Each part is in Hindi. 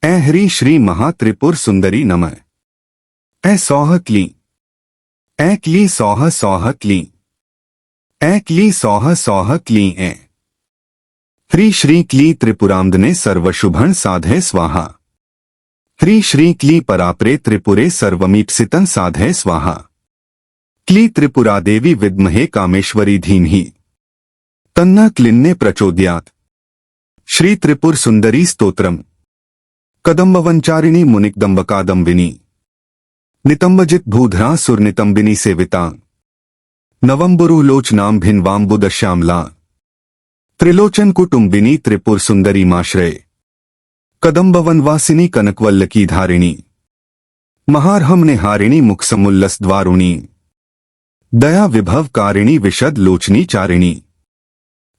ऐ ह्री श्री महात्रिपुर सुंदरी नमः। ऐ सौह क्ली। ऐ क्ली सौह सौह क्ली। ऐ क्ली सौह सौह क्ली ऐ। ह्री श्री क्ली त्रिपुरांदने सर्वशुभं साधे स्वाहा। ह्री श्री क्ली पराप्रे त्रिपुरे सर्वमीप्सितं साधे स्वाहा। क्ली त्रिपुरा देवी विद्महे कामेश्वरी धीमहि तन्नः क्लिन्ने प्रचोदयात्। श्री त्रिपुर सुंदरी स्तोत्रम। कदम्बवंचारिणी मुनिकदम्बकादम्बिनी नितंबजित भूधरा सुरनितंबिनी सेविता नवंबुरुलोचनां भिन्वांबुदश्यामला त्रिलोचन कुटुंबिनी त्रिपुर सुंदरी माश्रय कदम्बवनवासिनी कनकवल्लकी धारिणी महारहम हारिणी मुखसमुल्लस द्वारुणी दया विभव कारिणी विशद लोचनी चारिणी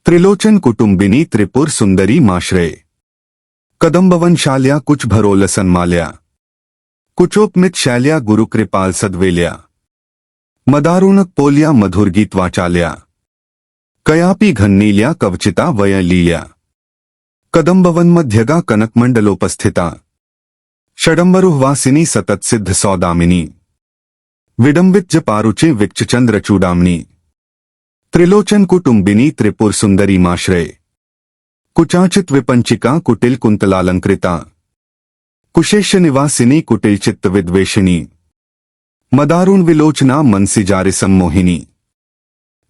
त्रिलोचन कुटुंबिनी त्रिपुर सुंदरी माश्रय कदम्बवनशाल्या कुछ भरोलसन माल्या कुचोपमित शैल्या गुरु कृपाल सद्वेल्या मदारुणक पोल्या मधुर गीत वाचाल्या कयापि घन्नील्या कवचिता वय लील्या कदम्बवन मध्यगा कनकमंडलोपस्थिता षडंबरुवासिनी सततसिद्ध सौदामिनी विडंबित जपारुचे विक्चचंद्र चूडामणी त्रिलोचन कुटुंबिनी त्रिपुर सुंदरी माश्रय कुचाचित विपंचिका कुटिल कुंतलालंकृता कुशेष निवासिनी कुटिल चित्त विद्वेषिणी मदारुण विलोचना मनसिजारि सम्मोहिनी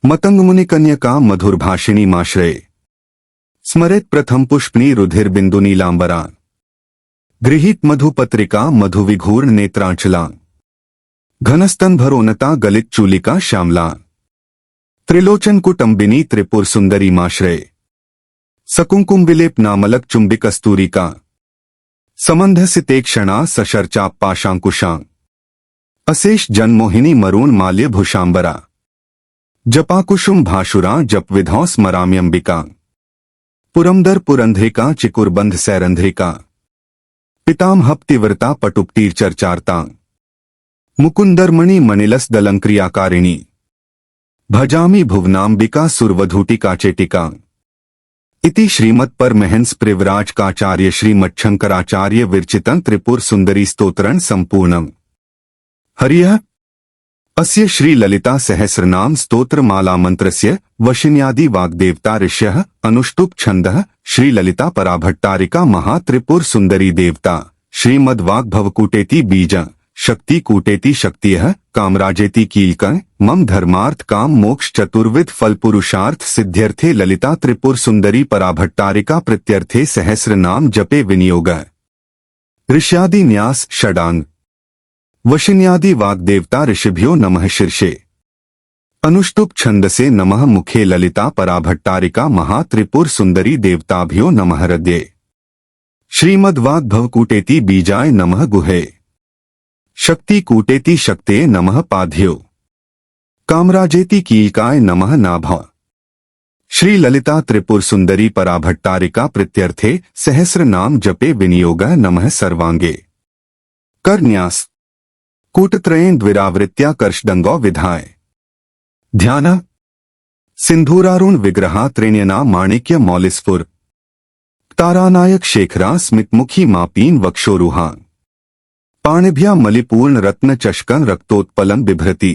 मतंग मुनि कन्यका मधुर भाषिणी माश्रय स्मरेत प्रथम पुष्पनी रुधिर बिंदु नीलांबरा गृहीत मधुपत्रिका मधुविघूर्ण नेत्रांचला घनस्तन भरोनता गलित चूलिका श्यामला त्रिलोचन कुटुंबिनी त्रिपुर सुंदरी माश्रय सकुंकुम विलेप नामलक चुंबी कस्तूरिका समंध सिते क्षणा सशर्चा पाशांकुशा अशेष जनमोहिनी मरूण माल्य भूषांबरा जपाकुशुम भाषुरा जप विधौ स्मराम्यंबिका पुरमदर पुरंध्रिका चिकुरबंध सैरंध्रिका पिताम हप्तिव्रता पटुप्तीर चर्चार्ता मुकुंदरमणि मणिलस दलंक्रियाकारिणी भजामि भुवनांबिका सुरवधूटिका चेटिका इति श्रीमत् परमहंस प्रिव्राज काचार्य श्रीमच्छंकराचार्य विरचितं त्रिपुर सुंदरी स्तोत्रं संपूर्णम्। हरिः अस्य श्री ललिता सहस्रनाम स्तोत्र माला मंत्रस्य वशिन्यादि वाग्देवता ऋष्यः अनुष्टुप छंदः श्री ललिता पराभट्टारिका महात्रिपुर सुंदरी देवता श्रीमद्वाग्भवकूटेति बीज शक्ति कूटेति शक्तियः कामराजेति कीलक मम धर्मार्थ काम मोक्ष चतुर्विध फल पुरुषार्थ सिद्ध्यर्थे ललिता त्रिपुर सुंदरी पराभट्टारिका प्रत्यर्थे सहस्र नाम जपे विनियोग। ऋष्यादि न्यास षडांग वशिन्यादि वाग्देवता ऋषिभ्यो नमः शीर्षे अनुष्टुप छंदसे नमः मुखे ललिता पराभट्टारिका महात्रिपुर सुंदरी देवताभ्यो नमः हृदये श्रीमद्वाग्भवकूटेति बीजाय नमः गुहे शक्ति कूटेति शक्ते नमः पाद्यो कामराजेति कीलकाय नमः नाभा। श्री ललिता त्रिपुर सुंदरी पराभट्टारिका प्रत्यर्थे सहस्र नाम जपे विनियोग नमः सर्वांगे। करन्यास कूटत्रयेन द्विरावृत्या कर्षदंगो विधाय ध्यान सिंधूरारुण विग्रहा त्रिण्यना माणिक्य मौलिस्फुर तारानायक शेखरा स्मितमुखी मापीन वक्षोरुहा पाणिभ्या मलिपूर्ण रत्न चषकं रक्तोत्पलं बिभ्रति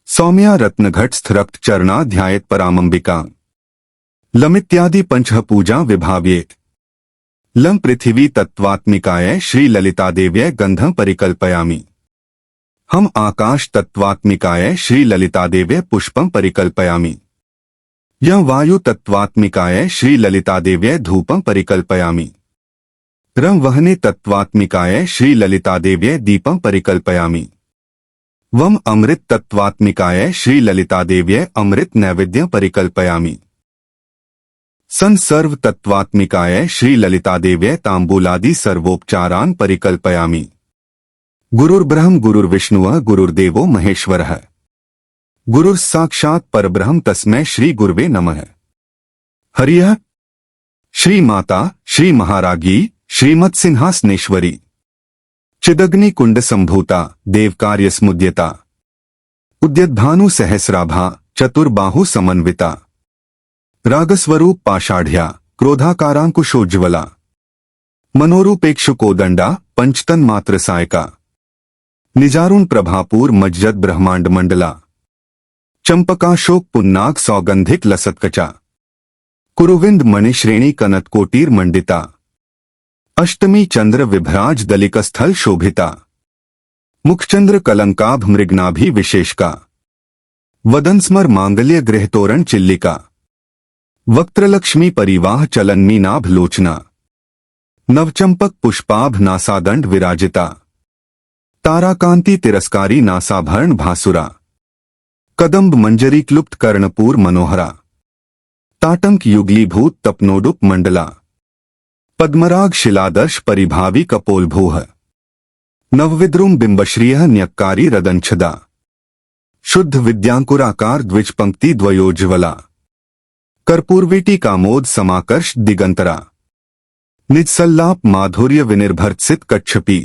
सौम्या रत्नघटस्थ रक्त चरणा ध्यायत परामंबिका लमित्यादि पंचह पूजा विभाव्येत। लम पृथिवी तत्वात्मिकाय श्री ललिता देव्यै गंधं परिकल्पयामि। हम आकाश तत्वात्मिकाय श्री ललिता देव्यै पुष्पं परिकल्पयामि। यं वायु तत्वात्मिकाय श्री ललिता देव्यै धूपं परिकल्पयामि। रं वहने तत्वात्मिकाय श्री ललिता देव्यै दीपं परिकल्पयामि। वम अमृत तत्वात्मिकाय श्री ललिता देव्यै अमृत नैवेद्यं परिकल्पयामि। सन सर्व तत्वात्मिकाय श्री ललिता देव्यै तांबूलादि सर्वोपचारान् परिकल्पयामि। गुरुर्ब्रह्म गुरुर्विष्णुः गुरुर्देवो महेश्वरः गुरुर्साक्षात् परब्रह्म तस्मै श्री गुरुवे नमः। हरिः श्री माता श्री महारागी श्रीमत्सिंहासनेश्वरी चिदग्नि कुंड संभूता देवकार्य स्मुद्यता उद्यद्भानु सहस्राभा चतुर्बाहु समन्विता रागस्वरूप पाषाढ़्या क्रोधाकारांकुशोज्ज्वला मनोरूपेक्षुकोदंडा पंचतन मात्र सायका निजारुण प्रभापूर मज्जद ब्रह्मांड मंडला चंपकाशोक पुन्नाग सौगंधिक लसत्कचा कुरुविंद मणिश्रेणी कनतकोटीर मंडिता अष्टमी चंद्र विभ्राज दलिकस्थल शोभिता मुखचंद्र कलंकाभ मृगनाभि विशेषका वदनस्मर मांगल्य गृहतोरण चिल्लिका वक्त्रलक्ष्मी परिवाह चलन्मीनाभ लोचना नवचंपक पुष्पाभ नासादंड विराजिता ताराकांति तिरस्कारी नासाभरण भासुरा कदम्ब मंजरी क्लुप्त कर्णपूर मनोहरा ताटंक युगलीभूत तपनोडुप मंडला पद्मराग शिलादर्श परिभावी कपोलभूह नवविद्रुम बिंबश्रिय न्यक्कारी रदंछदा शुद्ध विद्यांकुराकार द्विजपंक्ति द्वयोज्ज्वला कर्पूरवीटी कामोद समाकर्ष दिगंतरा निजसल्लाप माधुर्य विनिर्भर्त्सित कच्छपी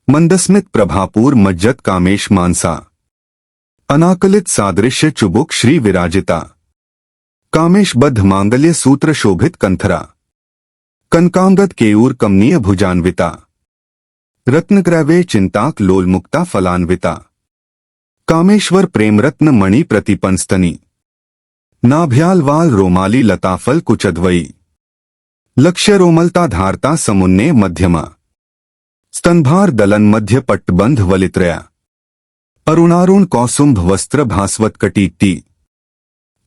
मंदस्मित प्रभापूर मज्जत कामेश मानसा अनाकलित सादृश्य चुबुक श्री विराजिता कामेशबद्ध मांगल्य सूत्र शोभित कंथरा कनकांगद केयूर कमनीय भुजान्विता रत्नग्रैवे चिंताक लोलमुक्ता फलान्विता कामेश्वर प्रेमरत्न मणि प्रतिपंस्तनी नाभ्यालवाल रोमाली लताफल कुचद्वयी लक्ष्य रोमलता धारता समुन्ने मध्यमा स्तंभार दलन मध्य पट्टबंध वलित्रया अरुणारुण कौसुंभ वस्त्र भास्वत कटीटी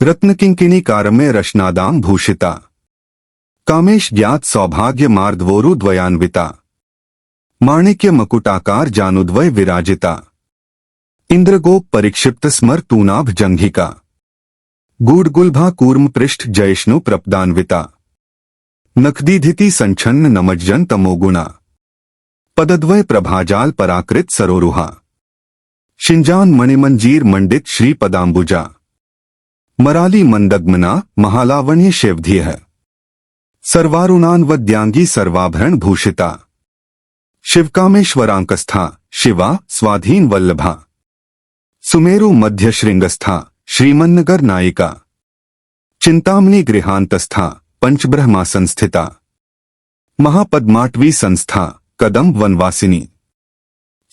रत्नकिंकिणी कारम्य रशनादाम भूषिता कामेश ज्ञात सौभाग्य मार्दवोरु द्वयान्विता माणिक्य मकुटाकार जानुद्वय विराजिता इंद्रगोप परिक्षिप्त स्मर तूनाभ जंघिका गूढ़गुल्भा कूर्म पृष्ठ जयष्णु प्रपदान्विता नखदीधिति संछन्न नमज्जन तमोगुणा पदद्वय प्रभाजाल पराकृत सरोरुहा शिंजान मणिमंजीर मंडित श्री पदाम्बुजा मराली मंदग्मना महालावण्य शेवधिय सर्वारुणान्वद्यांगी सर्वाभरण भूषिता शिवकामेश्वरांकस्था शिवा स्वाधीन वल्लभा सुमेरु मध्य श्रृंगस्था श्रीमन्नगर नायिका चिंतामणि गृहांतस्था पंचब्रह्मा संस्थिता महापद्माटवी संस्था कदम वनवासिनी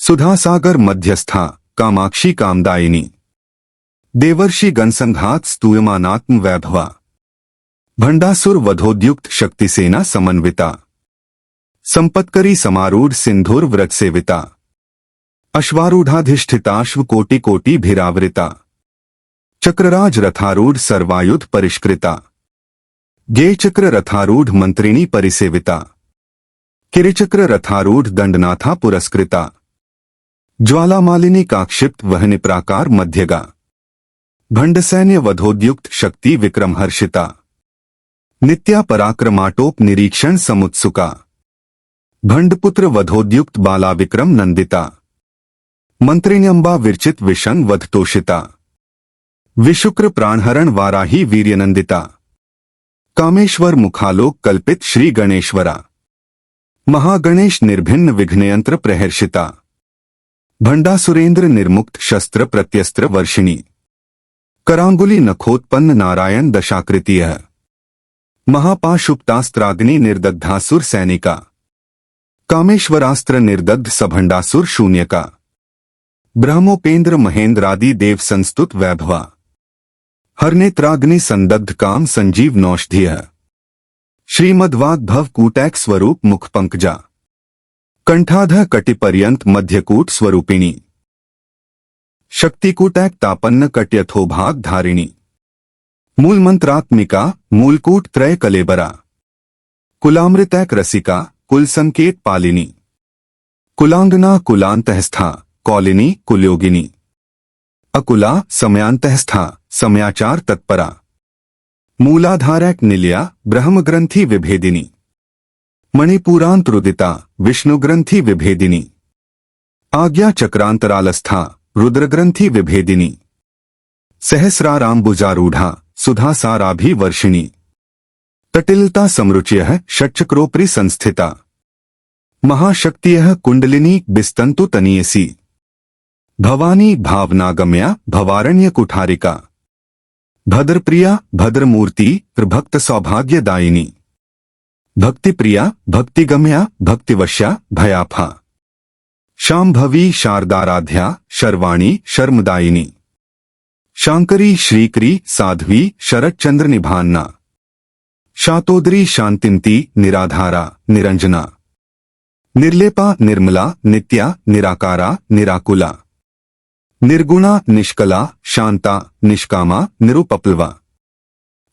सुधासागर मध्यस्था कामाक्षी कामदायिनी देवर्षि गणसंघात स्तूयमानात्म वैभवा भंडासुर वधोद्युक्त शक्तिसेना समन्विता संपत्करी समारूढ़ सिंधुर व्रत सेविता अश्वारूढ़ाधिष्ठिताश्व कोटि कोटि भिरावृता चक्रराज रथारूढ़ सर्वायुध परिष्कृता गे चक्र रथारूढ़ मंत्रिणी परिसेविता किरिचक्र रथारूढ़ दंडनाथा पुरस्कृता ज्वालामालिनी काक्षिप्त वहनि प्राकार मध्यगा भंडसैन्य वधोद्युक्त शक्ति विक्रमहर्षिता नित्या पराक्रमाटोप निरीक्षण समुत्सुका भंडपुत्र वधोद्युक्त बाला विक्रम नंदिता मंत्रिण्यंबा विरचित विषण वधतोषिता विशुक्र प्राणहरण वाराही वीर्यनंदिता कामेश्वर मुखालोक कल्पित श्री गणेश्वरा महागणेश निर्भिन्न विघ्नयंत्र प्रहर्षिता भंडासुरेंद्र निर्मुक्त शस्त्र प्रत्यस्त्र वर्षिणी करांगुली नखोत्पन्न नारायण दशाकृतिय महापाशुप्तास्त्राग्नि निर्दग्धासुर सैनिका कामेश्वरास्त्र निर्दग्ध सभंडासुर शून्यका ब्रह्मोपेंद्र महेंद्रादि देव संस्तुत वैभवा हरनेत्राग्नि संदग्ध काम संजीव नौषधिय श्रीमद्वाग्भव कूटैक स्वरूप मुख पंकजा कंठाध कटिपर्यंत मध्यकूट स्वरूपिणी शक्तिकूटैक तापन्न कट्यथोभाग धारिणी मूलमंत्रात्मिका मूलकूट त्रय कलेबरा कुलामृतैक रसिका कुल संकेत पालिनी कुलांगना कुलांतःस्था कौलिनी कुलयोगिनी अकुला समयांतःस्था समयाचार तत्परा मूलाधारैक निलया ब्रह्मग्रंथि विभेदिनी मणिपुरांतरुदिता विष्णुग्रंथि विभेदिनी आज्ञा चक्रांतरालस्था रुद्रग्रंथि विभेदिनी सहस्राराम्बुजारूढ़ा सुधासाराभिवर्षिणी तटिलता समरुच्यः षट्चक्रोपरि संस्थिता महाशक्तियः कुंडलिनी बिस्तंतु तनीयसी भवानी भावनागम्या भवारण्य कुठारिका भद्रप्रिया भद्रमूर्ति त्रिभक्त सौभाग्यदायिनी भक्तिप्रिया भक्तिगम्या भक्तिवश्या भयाफा शांभवी शारदाराध्या शर्वाणी शर्मदायिनी शांकरी श्रीकरी साध्वी शरच्चंद्र निभान्ना शातोदरी शांतिमती निराधारा निरंजना निर्लेपा निर्मला नित्या निराकारा निराकुला निर्गुणा निष्कला शांता निष्कामा निरुपप्लवा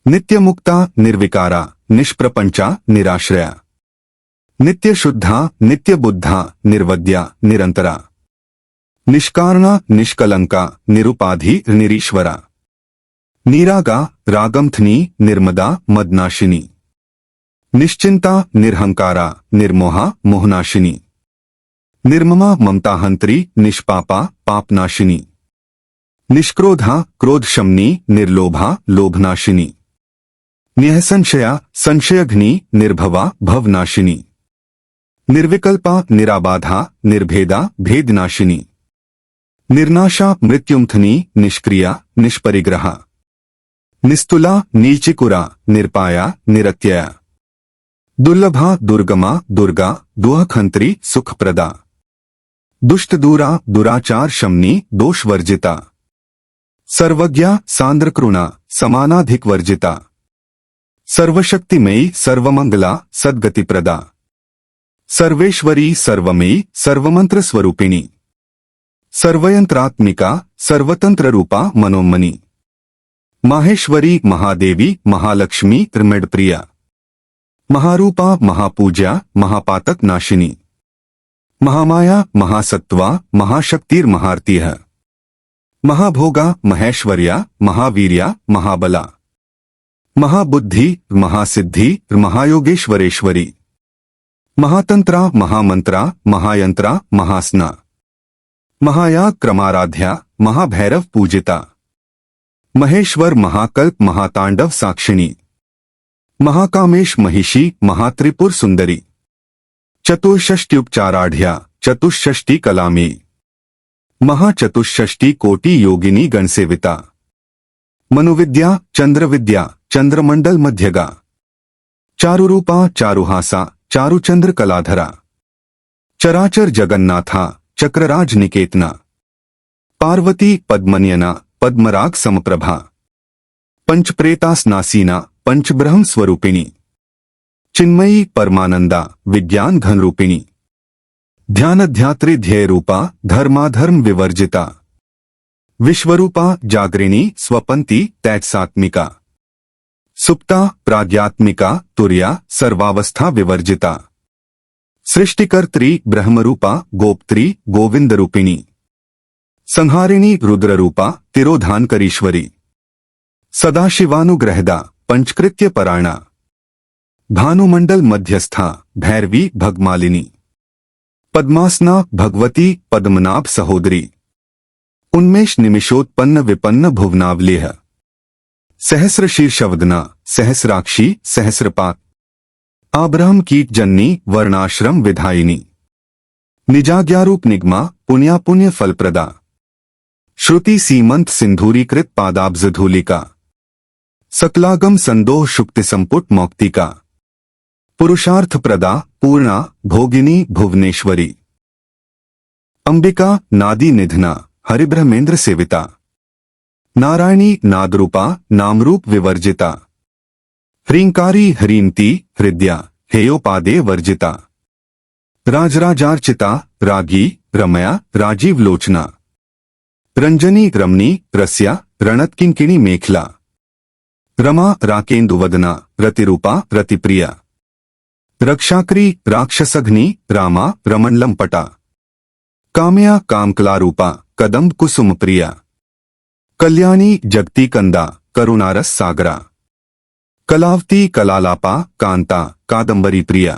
नित्यमुक्ता निर्विकारा निष्प्रपंचा निराश्रया नित्यशुद्धा नित्यबुद्धा निर्वद्या निरंतरा निष्कारणा निष्कलंका निरुपाधि निरीश्वरा निरागा रागमथनी निर्मदा मदनाशिनी निश्चिंता निर्हंकारा निर्मोहा मोहनाशिनी निर्ममा ममताहंत्री निष्पापा पापनाशिनी निष्क्रोधा क्रोधशमनी निर्लोभा लोभनाशिनी निःसंशया संशयघ्नी निर्भवा भवनाशिनी निर्विकल्पा निराबाधा निर्भेदा भेदनाशिनी निर्नाशा मृत्युमथनी निष्क्रिया निष्परिग्रहा निस्तुला नीचिकुरा निरपाया निरत्यया दुर्लभा दुर्गमा दुर्गा दुहखंत्री सुखप्रदा दुष्टदूरा दुराचार शमनी दोषवर्जिता सर्वज्ञा सांद्रकृणा समानाधिकवर्जिता सर्वशक्तिमयी सर्वमंगला सद्गतिप्रदा सर्वेश्वरी सर्वमयी सर्वमंत्र स्वरूपिणी सर्वयंत्रात्मिका सर्वतंत्र रूपा मनोमनी माहेश्वरी महादेवी महालक्ष्मी त्रिमेडप्रिया महारूपा महापूज्या महापातक नाशिनी महामाया महासत्वा महाशक्तिर्महार्तिः महाभोगा महेश्वर्या महावीर्या महाबला महाबुद्धि महासिद्धि महायोगेश्वरेश्वरी महातंत्रा महामंत्रा महायंत्रा महास्ना महाया क्रमाराध्या महाभैरव पूजिता महेश्वर महाकल्प महातांडव साक्षिणी महाकामेश महिषी महात्रिपुर सुंदरी चतुष्षष्ट्युपचाराढ़या चतुष्षष्टि कलामी महाचतुष्षष्टि कोटि योगिनी गणसेविता मनुविद्या चंद्रविद्या चंद्रमंडल मध्यगा चारुरूपा चारुहासा चारुचंद्र कलाधरा चराचर जगन्नाथा चक्रराज निकेतना पार्वती पद्मन्यना पद्मराग समप्रभा पंचप्रेतासनासीना पंचब्रह्म स्वरूपिणी चिन्मयी परमानंदा विज्ञान घनरूपिणी ध्यानध्यात्री ध्येय रूपा धर्माधर्म विवर्जिता विश्वरूपा जागरिणी स्वपंती तैजसात्मिका सुप्ता प्राज्ञात्मिका तुर्या सर्वावस्था विवर्जिता सृष्टिकर्त्री ब्रह्मरूपा गोप्त्री गोविंदरूपिणी संहारिणी रुद्ररूपा तिरोधानकरीश्वरी सदाशिवानुग्रहदा पंचकृत्य पराणा भानुमंडल मध्यस्था भैरवी भगमालिनी पद्मासना भगवती पद्मनाभ सहोदरी उन्मेष निमिषोत्पन्न विपन्न भुवनावलेह सहस्र शीर्षवदना सहस्राक्षी सहस्रपात आब्रह्म कीट जन्नी वर्णाश्रम विधायिनी निजाज्ञारूप निगमा पुण्या पुण्य फलप्रदा श्रुति सीमंत सिंधूरीकृत पादाब्जधूलिका सकलागम संदोह शुक्ति संपुट मौक्तिका पुरुषार्थ प्रदा पूर्णा भोगिनी भुवनेश्वरी अंबिका नादी निधना हरिब्रह्मेंद्र सेविता नारायणी नादरूपा नामरूप विवर्जिता ह्रींकारी ह्रींती हृदया हेयोपादे वर्जिता राजराजार्चिता रागी रमया राजीव लोचना रंजनी रमणी रस्या रणत्किंकिणी मेखला रमा राकेन्दुवदना रतिरूपा रतिप्रिया रक्षाकरी राक्षसघ्नी रामा रमणलंपटा काम्या कामकलारूपा कदम्ब कुसुम प्रिया कल्याणी जगती कंदा करुणारस सागरा कलावती कलालापा कांता कादंबरी प्रिया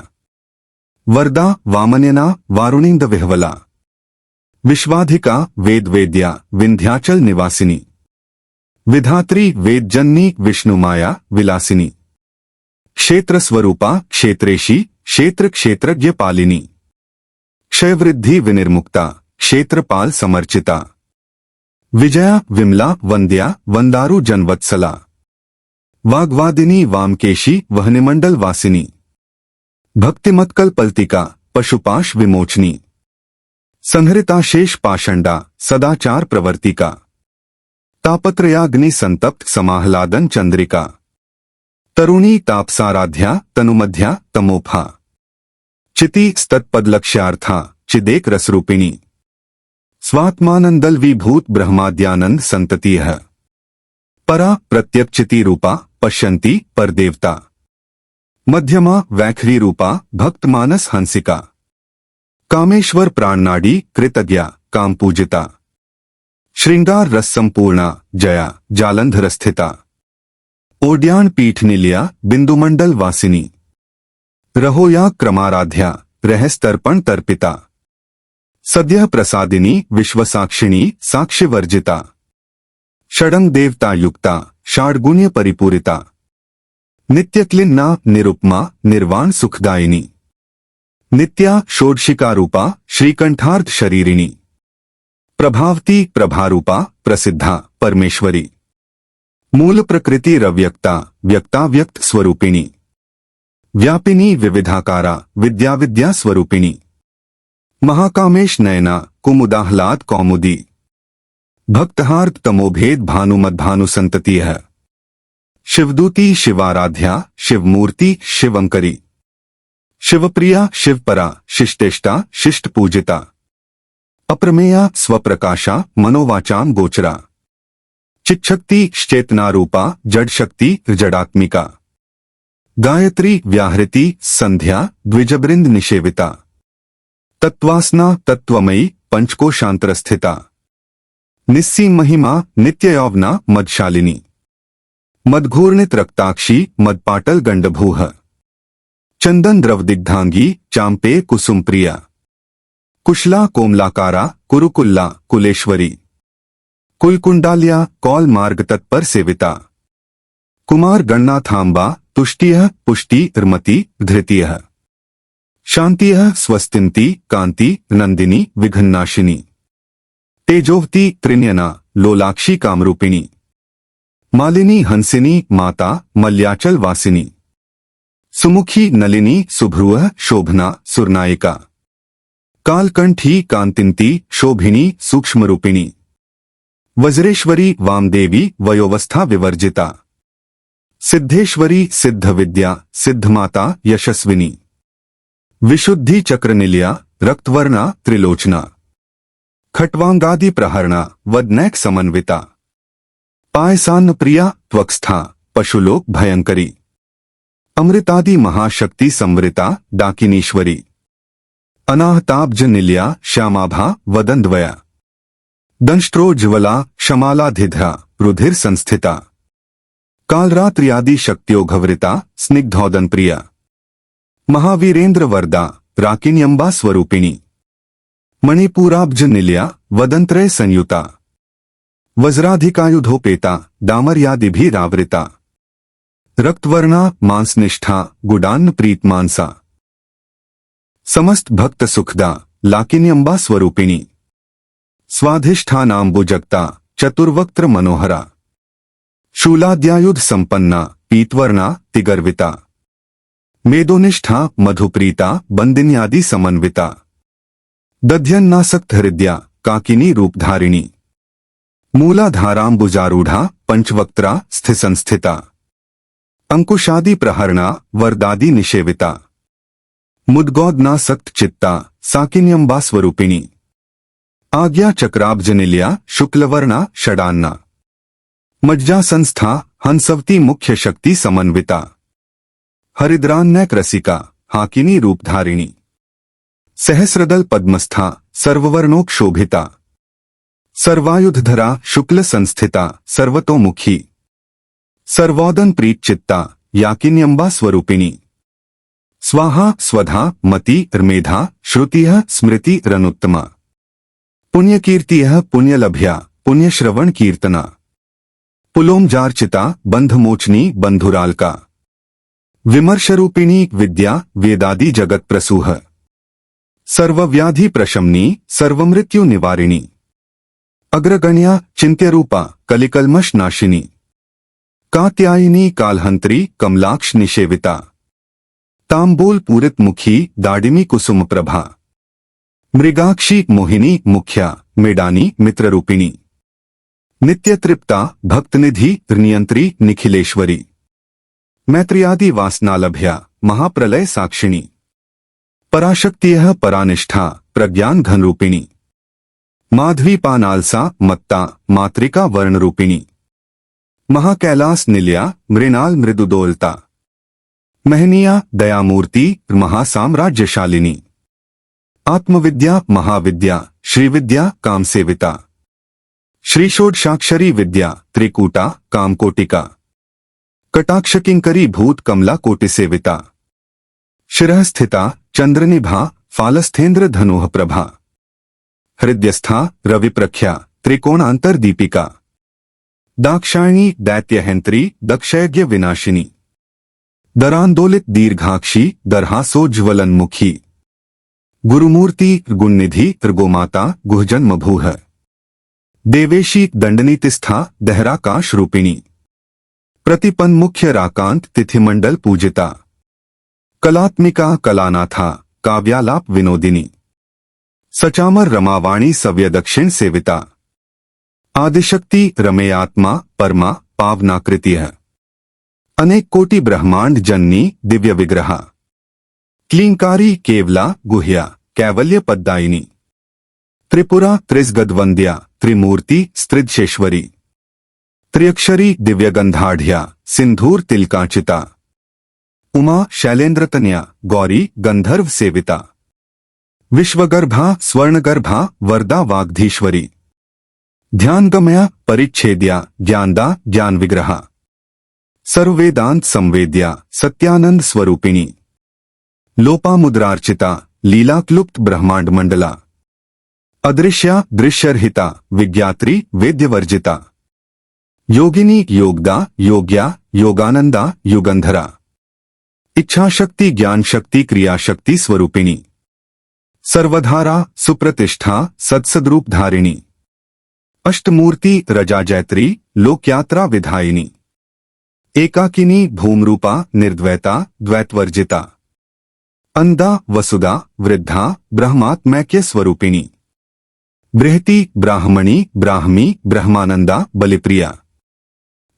वरदा वामन्यना वारुणींद विह्वला विश्वाधिका वेदवेद्या विंध्याचल निवासिनी विधात्री वेदजन्नी विष्णुमाया विलासिनी क्षेत्र स्वरूपा क्षेत्रेशी क्षेत्र क्षेत्रज्ञ पालिनी क्षयवृद्धि विनिर्मुक्ता क्षेत्रपाल समर्चिता विजया विमला वंद्या वंदारु जनवत्सला वाग्वादिनी वामकेशी वहनिमंडल वासिनी भक्तिमत्कल्पल्तिका पशुपाश विमोचनी, संहृताशेष पाषंडा सदाचार प्रवर्तिका, तापत्रयाग्नि संतप्त समाह्लादन चंद्रिका, तरुणी तापसाराध्या तनुमध्या तमोफा, चिति स्तत्पदलक्ष्यार्था चिदेक रसरूपिणी, स्वात्मानंदल विभूत ब्रह्माद्यानंद संततिः, परा प्रत्यक्षिति रूपा पश्यन्ति परदेवता, मध्यमा वैखरी रूपा भक्तमानस हंसिका, कामेश्वर प्राणनाडी कृतज्ञा काम पूजिता, श्रृंगार रस संपूर्णा जया जालंधर स्थिता, ओड्यान पीठ निलिया बिंदुमंडल वासिनी, रहोया क्रमाराध्या रहस्तर्पण तर्पिता, सद्यः प्रसादिनी विश्वसाक्षिणी साक्ष्यवर्जिता, षडंग देवता युक्ता षाड्गुण्य परिपूरिता, नित्यक्लिन्ना निरुपमा निर्वाण सुखदायिनी, नित्या षोडशिका रूपा श्रीकंठार्थ शरीरिणी, प्रभावती प्रभारूपा प्रसिद्धा परमेश्वरी, मूल प्रकृति रव्यक्ता व्यक्ता व्यक्त स्वरूपिणी, व्यापिनी विविधाकारा विद्या विद्या स्वरूपिणी, महाकामेश नयना कुमुदाह्लाद कौमुदी, भक्तहार्थ तमोभेद भानुमद भानुसंततिः, शिवदूती शिवाराध्या शिवमूर्ति शिवंकरी, शिवप्रिया शिवपरा शिष्टेष्टा शिष्ट पूजिता, अप्रमेया स्वप्रकाशा मनोवाचाम गोचरा, चिच्छक्ति चेतनारूपा जडशक्ति जडात्मिका, गायत्री व्याहृति संध्या द्विजबृंद निषेविता, तत्वासना तत्वमयी पंचकोशांतरस्थिता, निस्सीम महिमा नित्ययौवना मदशालिनी, मदघूर्णित रक्ताक्षी मदपाटल गंडभूह, चंदन द्रवदिग्धांगी चांपे कुसुम प्रिया, कुशला कोमलाकारा कुरुकुल्ला कुलेश्वरी, कुलकुंडाल्या कौल मार्ग तत्पर सेविता, कुमार गणनाथांबा तुष्टियः पुष्टि रमति धृतियः, शांतियः स्वस्तिन्ति कांति नंदिनी विघ्ननाशिनी, तेजोवती त्रिनयना लोलाक्षी कामरूपिणी, मालिनी हंसिनी माता मल्याचल वासिनी, सुमुखी नलिनी सुभ्रुवः शोभना सुरनायिका, कालकंठी कांतिन्ती शोभिनी सूक्ष्मरूपिणी, वज्रेश्वरी वामदेवी वयोवस्था विवर्जिता, सिद्धेश्वरी सिद्ध विद्या सिद्धमाता यशस्विनी, विशुद्धि चक्रनिलया रक्तवर्णा त्रिलोचना, खट्वांगादि प्रहरणा वदनैक समन्विता, पायसान्न प्रिया त्वक्स्था पशुलोक भयंकरी, अमृतादि महाशक्ति संवृता डाकिनीश्वरी, अनाहताब्ज निलया श्यामाभा वदनद्वया, दंष्ट्रोज्ज्वला क्षमालाधिध्रा रुधिर संस्थिता, कालरात्र्यादि शक्त्योघवृता स्निग्धौदन प्रिया, महावीरेंद्र वरदा राकिन्यंबा स्वरूपिणी, मणिपूराब्ज निलया वदंत्रय संयुता, वज्राधिकायुधोपेता डामर्यादिभिरावृता, रक्तवर्णा मांसनिष्ठा गुडान्न प्रीत मानसा, समस्त भक्त सुखदा लाकिन्यंबा स्वरूपिणी, स्वाधिष्ठानाम्बुजक्ता चतुर्वक्त्र मनोहरा, शूलाद्यायुध संपन्ना पीतवर्णा तिगर्विता, मेदोनिष्ठा मधुप्रीता बंदिन्यादि समन्विता, दध्यन्नासक्त हृदया काकिनी रूपधारिणी, मूलाधाराम्बुजारूढ़ा पंचवक्त्रा स्थिसंस्थिता, अंकुशादि प्रहरणा वरदादि निषेविता, मुद्गोदनासक्त चित्ता साकिन्यंबा स्वरूपिणी, आज्ञा चक्राब्जनिलया शुक्लवर्णा षडान्ना, मज्जा संस्था हंसवती मुख्य शक्ति समन्विता, हरिद्रान्नैक रसिका हाकिनी रूपधारिणी, सहस्रदल पद्मस्था सर्ववर्णोक शोभिता, सर्वायुधधरा शुक्ल संस्थिता सर्वतोमुखी, सर्वोदन प्रीत चित्ता याकिन्यंबा स्वरूपिणी, स्वाहा स्वधा मति मेधा श्रुतिः स्मृति रनुत्तमा, पुण्यकीर्तियः पुण्यलभ्या पुण्यश्रवण कीर्तना, पुलोमजार्चिता बंधमोचनी बंधुरालका, विमर्शरूपिणी विद्या वेदादि जगत प्रसूह, सर्वव्याधि प्रशमनी सर्वमृत्यु निवारिणी, अग्रगण्या चिंत्यरूपा कलिकल्मष नाशिनी, कात्यायिनी कालहंत्री कमलाक्ष निषेविता, तांबूल पूरित मुखी दाडिमी कुसुम प्रभा। मृगाक्षी मोहिनी मुख्या मेडानी मित्ररूपिणी। नित्य तृप्ता भक्तनिधि नियंत्री निखिलेश्वरी। मैत्रियादि वासनालभ्या महाप्रलय साक्षिणी। पराशक्तियः परानिष्ठा प्रज्ञान घनरूपिणी। माधवी पानालसा मत्ता मातृका वर्णरूपिणी। महाकैलास निलया मृणाल मृदुदोलता। महनीया दयामूर्ति महासाम्राज्यशालिनी। आत्मविद्या महाविद्या श्रीविद्या कामसेविता। श्रीषोडशाक्षरी विद्या त्रिकूटा कामकोटिका। कटाक्षकिंकरी भूत कमला कोटिसेविता। शिरः स्थिता चंद्रनिभा फालस्थेन्द्र धनुः प्रभा। हृदयस्था रविप्रख्या त्रिकोणांतर दीपिका। दाक्षायणी दैत्यहंत्री दक्षयज्ञ विनाशिनी। दरांदोलित दीर्घाक्षी दरहासोज्ज्वलन्मुखी। गुरुमूर्ति गुणनिधि त्रिगोमाता गुहजन्मभूः। देवेशी दंडनीतिस्था दहराकाश रूपिणी। प्रतिपन्मुख्य राकांत तिथिमंडल पूजिता। कलात्मिका कलानाथा काव्यालाप विनोदिनी। सचामर रमावाणी सव्य दक्षिण सेविता। आदिशक्ति रमेयात्मा परमा पावनाकृतिः। अनेक कोटि ब्रह्मांड जननी दिव्य विग्रहा। क्लींकारी केवला गुह्या कैवल्य पद्दायिनी। त्रिपुरा त्रिस्गद्वंद्या त्रिमूर्ति स्त्रिदशेश्वरी। त्र्यक्षरी दिव्यगंधाढ़या सिंधूर तिलकाचिता। उमा शैलेन्द्रतनया गौरी गंधर्व सेविता। विश्वगर्भा स्वर्णगर्भा वरदा वाग्धीश्वरी। ध्यानगमया परिच्छेद्या ज्ञानदा ज्ञान विग्रहा। सर्ववेदांत संवेद्या सत्यानंद स्वरूपिणी। लोपामुद्रार्चिता लीलाक्लुप्त ब्रह्मांड मंडला। अदृश्या दृश्यरहिता विज्ञात्री वेद्यवर्जिता। योगिनी योगदा योग्या योगानंदा युगंधरा। इच्छाशक्ति ज्ञानशक्ति क्रियाशक्ति स्वरूपिणी। सर्वधारा सुप्रतिष्ठा सत्सद्रूप धारिणी। अष्टमूर्ति रजा जैत्री लोकयात्रा विधायिनी। एकाकिनी भूमरूपा निर्द्वैता द्वैतवर्जिता। अंधा वसुदा वृद्धा ब्रह्मात्मैक्य स्वरूपिणी। बृहति ब्राह्मणी ब्राह्मी ब्रह्मानंदा बलिप्रिया।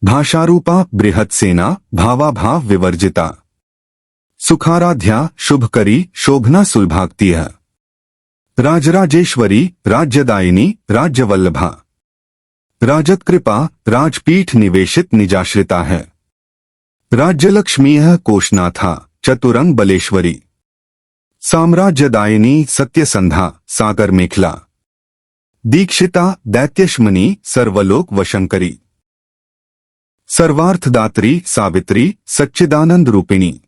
भाषारूपा बृहत्सेना भावाभाव विवर्जिता। सुखाराध्या शुभकरी शोभना सुलभाक्तिः। राजराजेश्वरी राज्यदायिनी राज्यवल्लभा। राजत्कृपा राजपीठ निवेशित निजाश्रिता है। राज्यलक्ष्मीः कोशनाथा चतुरंग बलेश्वरी। साम्राज्यदायिनी सत्यसंधा सागर मेखला। दीक्षिता दैत्यश्मनी सर्वलोक वशंकरी। सर्वार्थदात्री सावित्री सच्चिदानंद रूपिणी।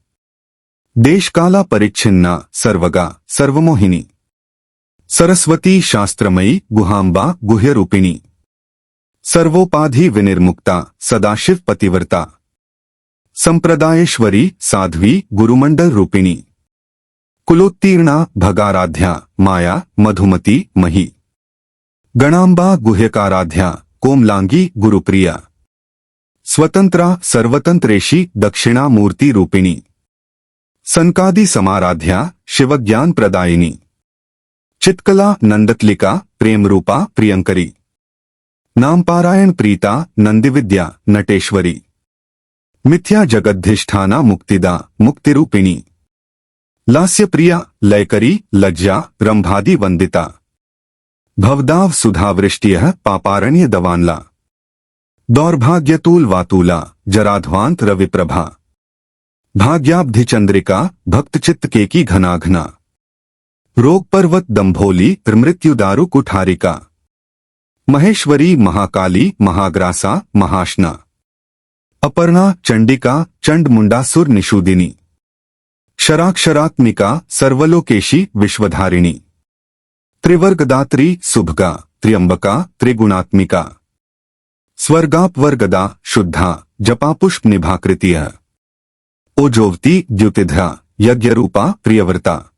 देशकाला परिच्छिन्ना सर्वगा सर्वमोहिनी। सरस्वती शास्त्रमयी गुहांबा गुह्य रूपिणी। सर्वोपाधि विनिर्मुक्ता सदाशिव पतिव्रता। संप्रदायेश्वरी साध्वी गुरुमंडल रूपिणी। कुलोत्तीर्णा भगाराध्या माया मधुमती मही। गणांबा गुह्यकाराध्या कोमलांगी गुरुप्रिया। स्वतंत्रा सर्वतंत्रेशी दक्षिणा मूर्ति रूपिणी। सनकादि समाराध्या शिवज्ञान प्रदायिनी। चित्कला नंदकलिका प्रेम रूपा प्रियंकरी। नामपारायण प्रीता नंदिविद्या नटेश्वरी। मिथ्या जगद्धिष्ठाना मुक्तिदा मुक्तिरूपिणी। लास्य प्रिया लयकरी लज्जा रंभादि वंदिता। भवदाव सुधावृष्टियः पापारण्य दवानला। दौर्भाग्यतूल वातूला जराध्वांत रविप्रभा। भाग्याब्धिचंद्रिका भक्तचित्त केकी घनाघना। रोग पर्वत दंभोली मृत्युदारु कुठारिका। महेश्वरी महाकाली महाग्रासा महाशना। अपर्णा चंडिका चंडमुंडासुर निषूदिनी। क्षराक्षरात्मिका सर्वलोकेशी विश्वधारिणी। त्रिवर्गदात्री शुभगा त्र्यंबका त्रिगुणात्मिका। स्वर्गापवर्गदा शुद्धा जपापुष्प निभाकृतिः। ओजोवती द्युतिध्रा यज्ञरूपा प्रियव्रता।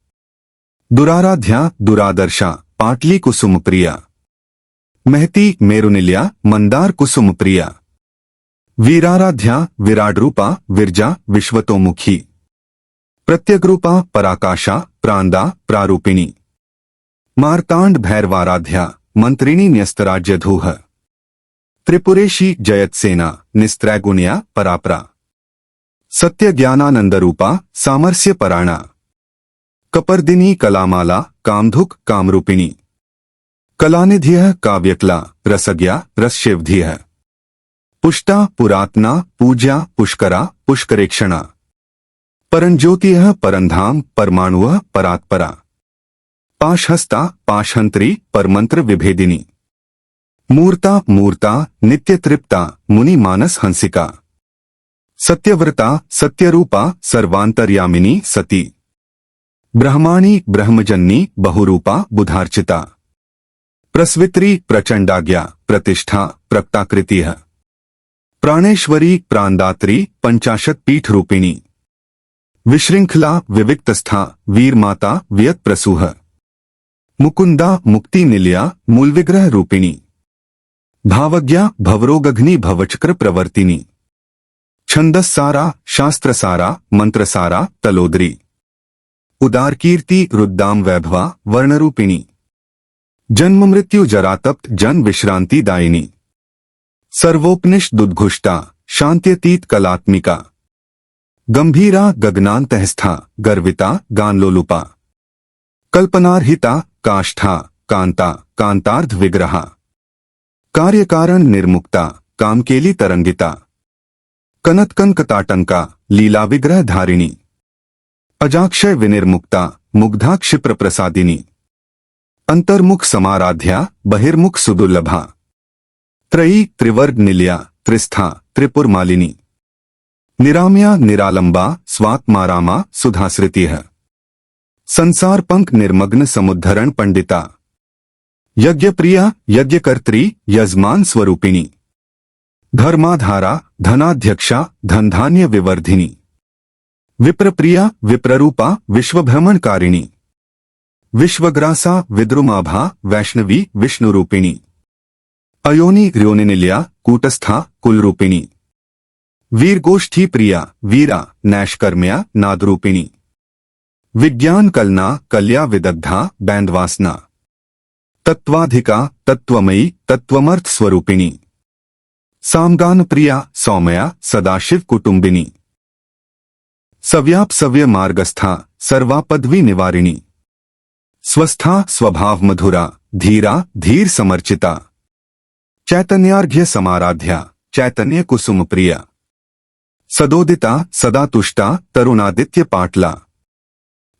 दुराराध्या दुरादर्शा पाटली कुसुम प्रिया। महती मेरुनिल्या मंदार कुसुम प्रिया। वीराराध्या विराट रूपा विरजा विश्वतोमुखी। प्रत्यग्रूपा पराकाशा प्रांदा प्रारूपिणी मार्तांड भैरवाराध्या मंत्रिणी न्यस्तराज्यधूह त्रिपुरेशी जयत्सेना निस्त्रैगुण्या परापरा सत्य ज्ञानानंदरूपा सामर्स्य पराणा कपर्दिनी कलामाला कामधुक कामरूपिणी कलानिधिः काव्यकला रसज्ञा रसशिवधिः पुष्टा पुरातना पूज्या पुष्करा पुष्करेक्षणा परंज्योतिः परंधाम परमाणुः परात्परा पाशहस्ता पाशहंत्री परमंत्र विभेदिनी मूर्ता मूर्ता नित्यतृप्ता मुनि मानस हंसिका सत्यव्रता सत्यरूपा सर्वांतर्यामिनी सती ब्रह्माणी ब्रह्मजन्नी बहुरूपा बुधार्चिता प्रस्वित्री प्रचंडाज्ञा प्रतिष्ठा प्रक्ताकृतिः प्राणेश्वरी प्राणदात्री पंचाशत पीठ रूपिणी विशृंखला विविक्तस्था वीरमाता वियत प्रसूह मुकुंदा मुक्ति निलया मूलविग्रह रूपिणी भावज्ञा भवरोगघ्नि भवचक्र प्रवर्तिनी छंदस्सारा शास्त्रसारा मंत्रसारा तलोदरी उदारकीर्ति रुद्दाम वैभवा वर्णरूपिणी जन्म मृत्यु जरातप्त जन विश्रांति दायिनी सर्वोपनिषदुद्घुष्टा शांत्यतीत कलात्मिका गंभीरा गगनांतहस्था गर्विता गानलोलुपा कल्पनार्हिता काष्ठा कांता कांतार्ध विग्रहा कार्यकारण निर्मुक्ता कामकेली तरंगिता कनत्कंकताटंका लीला विग्रह धारिणी अजाक्षय विनिर्मुक्ता मुग्धा क्षिप्र प्रसादिनी अंतर्मुख समाराध्या बहिर्मुख सुदुर्लभा त्रयी त्रिवर्ग निलया त्रिस्था त्रिपुरमालिनी निराम्या निरालंबा स्वात्मारामा सुधाश्रितिः संसार पंक निर्मग्न समुद्धरण पंडिता यज्ञप्रिया यज्ञकर्त्री यजमान स्वरूपिणी धर्माधारा धनाध्यक्षा धनधान्य विवर्धिनी विप्रप्रिया विप्ररूपा विश्वभ्रमणकारिणी विश्वग्रासा विद्रुमाभा वैष्णवी विष्णुरूपिणी अयोनि र्योनिनिलया कूटस्था कुलरूपिणी वीरगोष्ठी प्रिया वीरा नैष्कर्म्या नादरूपिणी विज्ञान कलना कल्या विदग्धा बैंदवासना तत्वाधिका तत्वमयी तत्वमर्थ स्वरूपिणी सामगान प्रिया सौम्या सदाशिव कुटुंबिनी सव्याप सव्य मार्गस्था सर्वापदवी निवारिणी स्वस्था स्वभाव मधुरा धीरा धीर समर्चिता चैतन्यार्घ्य समाराध्या चैतन्य कुसुम प्रिया सदोदिता सदा तुष्टा तरुणादित्य पाटला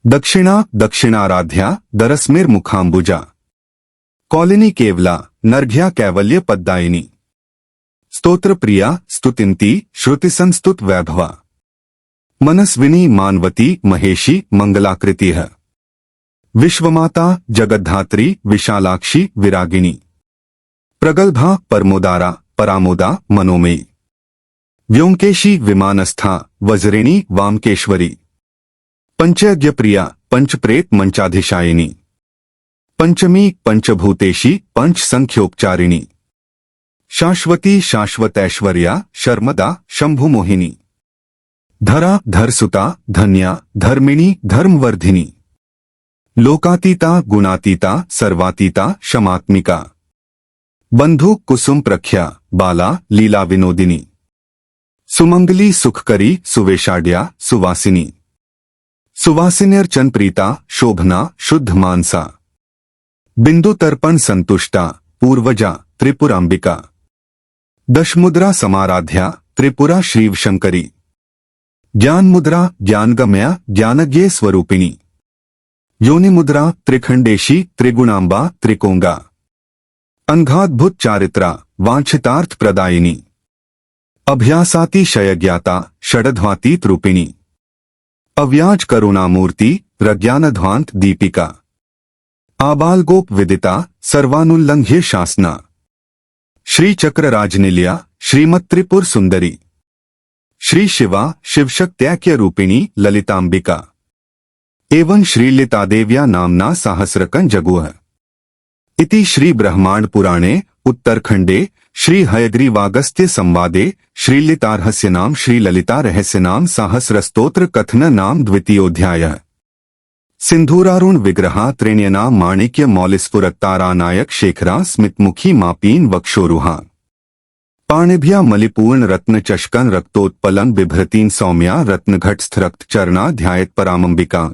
दक्षिणा दक्षिणाराध्या दरस्मिर मुखाम्बुजा कौलिनी केवला नर्घ्या कैवल्य पद्दायिनी स्तोत्र प्रिया स्तुतिंती श्रुति संस्तुत वैभवा मनस्विनी मानवती महेशी मंगलाकृतिः विश्वमाता जगद्धात्री विशालाक्षी विरागिनी प्रगल्भा परमोदारा परामोदा मनोमयी व्योमकेशी विमानस्था वज्रिणी वामकेश्वरी पंचयज्ञ प्रिया पंचप्रेत मंचाधिशायिनी पंचमी पंचभूतेशी पंच संख्योपचारिणी शाश्वती शाश्वतैश्वर्या शर्मदा शंभुमोहिनी धरा धरसुता धन्या धर्मिणी धर्मवर्धिनी लोकातीता गुणातीता सर्वातीता क्षमात्मिका बंधु कुसुम प्रख्या बाला लीला विनोदिनी सुमंगली सुखकरी सुवेशाड्या सुवासिनी सुवासिन्यर्चन प्रीता शोभना शुद्ध मानसा बिंदु तर्पण संतुष्टा पूर्वजा त्रिपुरांबिका दशमुद्रा समाराध्या त्रिपुरा श्रीवशंकरी ज्ञान मुद्रा ज्ञानगम्या ज्ञानज्ञे स्वरूपिणी योनि मुद्रा त्रिखंडेशी त्रिगुणांबा त्रिकोंगा अंघाद्भुत चारित्रा वांछितार्थ प्रदायिनी अभ्यासातिशयज्ञाता षडध्वातीत रूपिणी अव्याज करुणामूर्ति प्रज्ञानध्वांत दीपिका आबालगोप विदिता सर्वानुल्लंघ्य शासना श्री चक्र राजनिलया श्रीमत् त्रिपुर सुंदरी श्री शिवा शिवशक्त्यैक्य रूपिणी ललितांबिका एवं श्रीलितादेव्या नाम्ना साहस्रकं जगुः इति श्री ब्रह्मांड पुराणे उत्तरखंडे श्री हयग्रीवागस्त्य संवादे श्रीलितार्हस्य नाम श्रीललिता रहस्य नाम सहस्रस्तोत्र कथन नाम द्वितीयोध्याय। सिंधूरारुण विग्रहा त्रिण्यना माणिक्य मौलिस्फुरत्तारानायक शेखरा स्मितमुखी मापीन वक्षोरुहा पाणिभ्या मलिपूर्ण रत्न चषकन रक्तोत्पलन बिभ्रतीन सौम्या रत्नघटस्थ रक्त चरणा ध्यायत परामंबिका।